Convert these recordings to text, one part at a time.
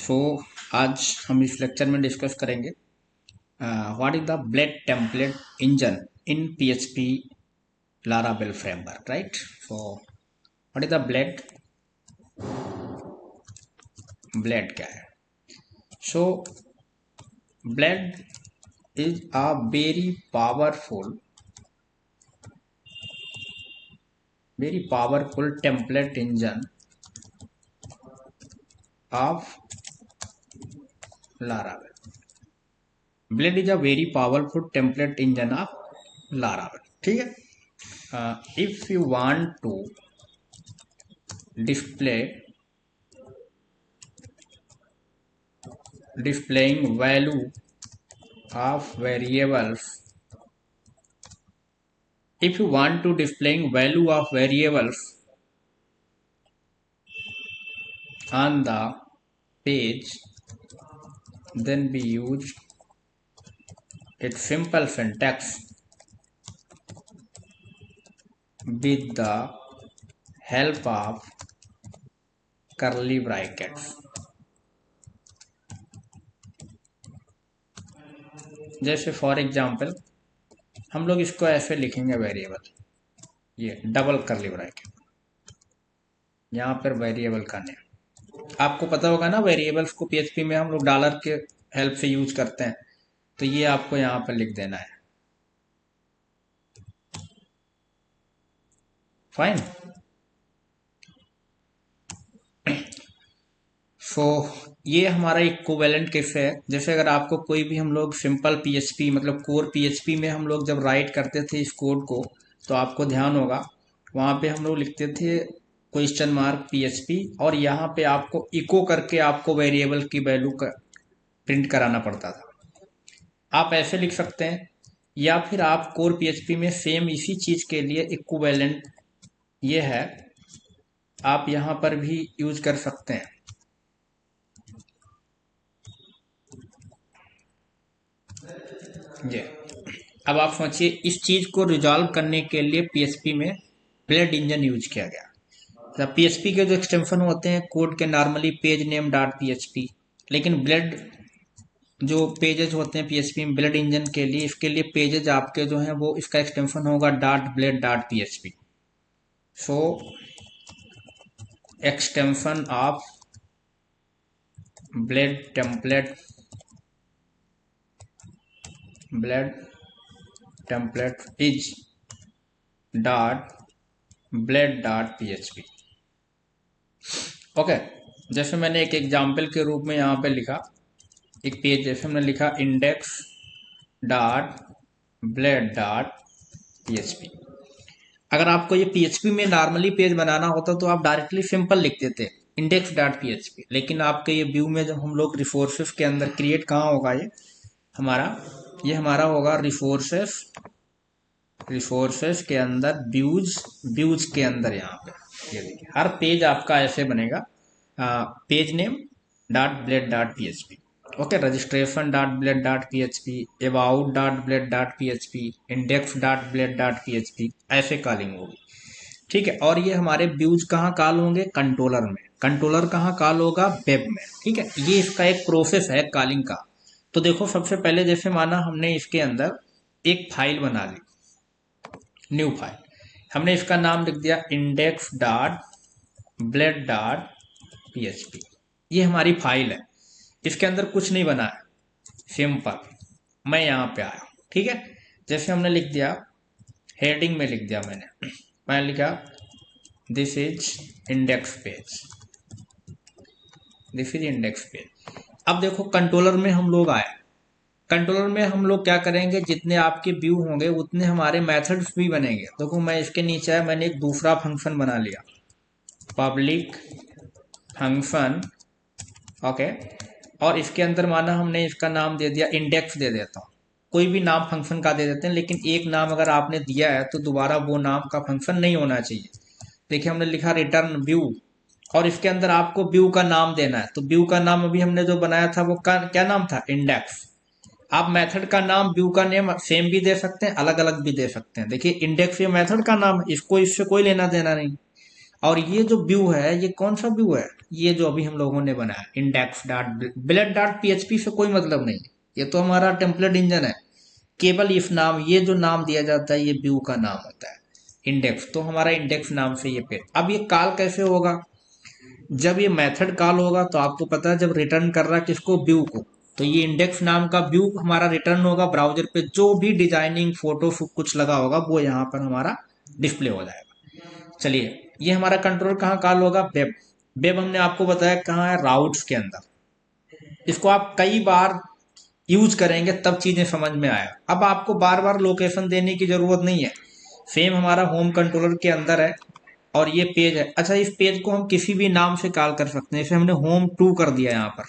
सो आज हम इस लेक्चर में डिस्कस करेंगे what is the blade template engine in PHP Laravel framework, right? So what is the blade क्या है? So blade is a very powerful template engine of Laravel. Blade is a very powerful template engine of Laravel. ठीक है? If you want to displaying value of variables, if you want to displaying value of variables on the page, then we use its simple syntax with the help of curly brackets. जैसे for example हम लोग इसको ऐसे लिखेंगे variable, ये double करली bracket, यहाँ पर वेरिएबल का नेम आपको पता होगा ना। वेरिएबल्स को PHP में हम लोग डॉलर के हेल्प से यूज करते हैं, तो ये आपको यहाँ पर लिख देना है। फाइन। सो ये हमारा इक्विवेलेंट कैसे है, जैसे अगर आपको कोई भी हम लोग सिंपल PHP मतलब कोर PHP में हम लोग जब राइट करते थे इस कोड को, तो आपको ध्यान होगा वहां पे हम लोग लिखते थे क्वेश्चन मार्क PHP और यहाँ पे आपको इको करके आपको वेरिएबल की वैल्यू का प्रिंट कराना पड़ता था। आप ऐसे लिख सकते हैं, या फिर आप कोर PHP में सेम इसी चीज के लिए इक्विवेलेंट ये है, आप यहाँ पर भी यूज कर सकते हैं। ये अब आप सोचिए, इस चीज को रिजॉल्व करने के लिए PHP में ब्लेड इंजन यूज किया गया। PHP के जो एक्सटेंशन होते हैं कोड के normally page name dot PHP, लेकिन ब्लेड जो पेजेस होते हैं PHP में ब्लेड इंजन के लिए, इसके लिए पेजेस आपके जो हैं वो इसका एक्सटेंशन होगा dot blade dot PHP। So extension of blade template is dot blade dot PHP। Okay, जैसे मैंने एक एग्जाम्पल के रूप में यहाँ पे लिखा एक पेज, जैसे हमने लिखा index dot blade dot PHP। अगर आपको ये PHP में नॉर्मली पेज बनाना होता तो आप डायरेक्टली सिंपल लिख देते इंडेक्स डॉट PHP, लेकिन आपके ये व्यू में जब हम लोग रिसोर्सेस के अंदर क्रिएट कहाँ होगा, ये हमारा होगा रिसोर्सेस के अंदर व्यूज के अंदर। यहाँ पे ये देखिए हर पेज आपका ऐसे बनेगा, page name dot blade dot PHP, okay, registration dot blade dot PHP, about dot blade dot PHP, index dot blade dot PHP, ऐसे कॉलिंग होगी। ठीक है, और ये हमारे व्यूज कहाँ कॉल होंगे, कंट्रोलर में। कंट्रोलर कहाँ कॉल होगा, वेब में। ठीक है, ये इसका एक प्रोसेस है कॉलिंग का। तो देखो सबसे पहले जैसे माना हमने इसके अंदर एक फाइल बना ली, न्यू फाइल, हमने इसका नाम लिख दिया index dot blade dot PHP। ये हमारी फाइल है, इसके अंदर कुछ नहीं बना है, सिंपल मैं यहाँ पे आया। ठीक है, जैसे हमने लिख दिया हेडिंग में लिख दिया मैं लिखा this is index page, this is index page. अब देखो कंट्रोलर में हम लोग आए, कंट्रोलर में हम लोग क्या करेंगे, जितने आपके व्यू होंगे उतने हमारे मेथड्स भी बनेंगे। देखो मैं इसके नीचे है, मैंने एक दूसरा फंक्शन बना लिया, पब्लिक फंक्शन, ओके, और इसके अंदर माना हमने इसका नाम दे दिया इंडेक्स, दे देता हूँ, कोई भी नाम फंक्शन का दे देते हैं, लेकिन एक नाम अगर आपने दिया है तो दोबारा वो नाम का फंक्शन नहीं होना चाहिए। देखिए हमने लिखा रिटर्न व्यू, और इसके अंदर आपको व्यू का नाम देना है, तो व्यू का नाम अभी हमने जो बनाया था वो क्या नाम था, इंडेक्स। आप मेथड का नाम व्यू का नेम सेम भी दे सकते हैं, अलग अलग भी दे सकते हैं। देखिए इंडेक्स ये मेथड का नाम है, इसको इससे कोई लेना देना नहीं। और ये जो व्यू है ये कौन सा व्यू है, ये जो अभी हम लोगों ने बनाया index dot blade dot PHP से कोई मतलब नहीं है, ये तो हमारा टेम्पलेट इंजन है। केवल इफ नाम, ये जो नाम दिया जाता है ये व्यू का नाम होता है इंडेक्स, तो हमारा इंडेक्स नाम से ये पेज। अब ये कॉल कैसे होगा, जब ये मेथड कॉल होगा तो आपको पता है जब रिटर्न कर रहा है किसको, व्यू को, तो ये इंडेक्स नाम का व्यू हमारा रिटर्न होगा ब्राउजर पे, जो भी डिजाइनिंग फोटो कुछ लगा होगा वो यहाँ पर हमारा डिस्प्ले हो जाएगा। चलिए ये हमारा कंट्रोल कहाँ कॉल होगा, वेब। वेब हमने आपको बताया कहाँ है, राउट्स के अंदर। इसको आप कई बार यूज करेंगे तब चीजें समझ में आए, अब आपको बार बार लोकेशन देने की जरूरत नहीं है। सेम हमारा होम कंट्रोलर के अंदर है और ये पेज है। अच्छा इस पेज को हम किसी भी नाम से कॉल कर सकते हैं, इसे हमने होम 2 कर दिया, यहाँ पर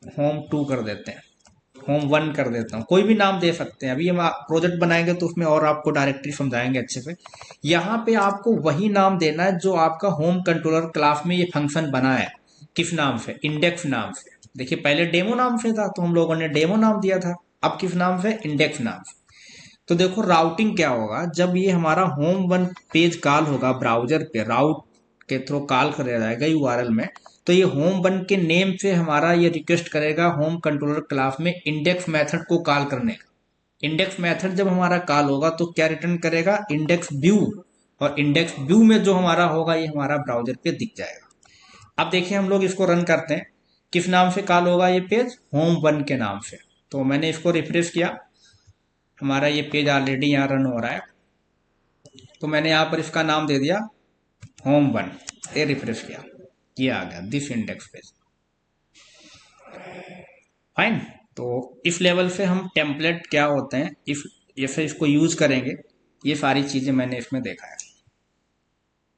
होम 2 कर देते हैं, होम 1 कर देता हूँ, कोई भी नाम दे सकते हैं। अभी हम प्रोजेक्ट बनाएंगे तो उसमें और आपको डायरेक्टली समझाएंगे अच्छे से। यहाँ पे आपको वही नाम देना है जो आपका होम कंट्रोलर क्लास में ये फंक्शन बना है, किस नाम से, इंडेक्स नाम से। देखिए पहले डेमो नाम से था तो हम लोगों ने डेमो नाम दिया था, अब किस नाम से, इंडेक्स नाम से। तो देखो राउटिंग क्या होगा, जब ये हमारा होम 1 पेज कॉल होगा ब्राउजर पे, राउट के थ्रू कॉल कराया जाएगा यूआरएल में, तो ये होम 1 के नेम से हमारा ये रिक्वेस्ट करेगा होम कंट्रोलर क्लास में इंडेक्स मेथड को कॉल करने का। इंडेक्स मेथड जब हमारा कॉल होगा तो क्या रिटर्न करेगा, इंडेक्स व्यू, और इंडेक्स व्यू में जो हमारा होगा ये हमारा ब्राउजर पे दिख जाएगा। अब देखिए हम लोग इसको रन करते हैं, किस नाम से कॉल होगा ये पेज, होम 1 के नाम से। तो मैंने इसको रिफ्रेश किया, हमारा ये पेज ऑलरेडी यहाँ रन हो रहा है, तो मैंने यहाँ पर इसका नाम दे दिया होम 1, ये रिफ्रेश किया, ये आ गया दिस इंडेक्स पेज। फाइन। तो इस लेवल से हम टेम्पलेट क्या होते हैं, इफ जैसे इसको यूज करेंगे, ये सारी चीजें मैंने इसमें देखा है।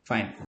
फाइन।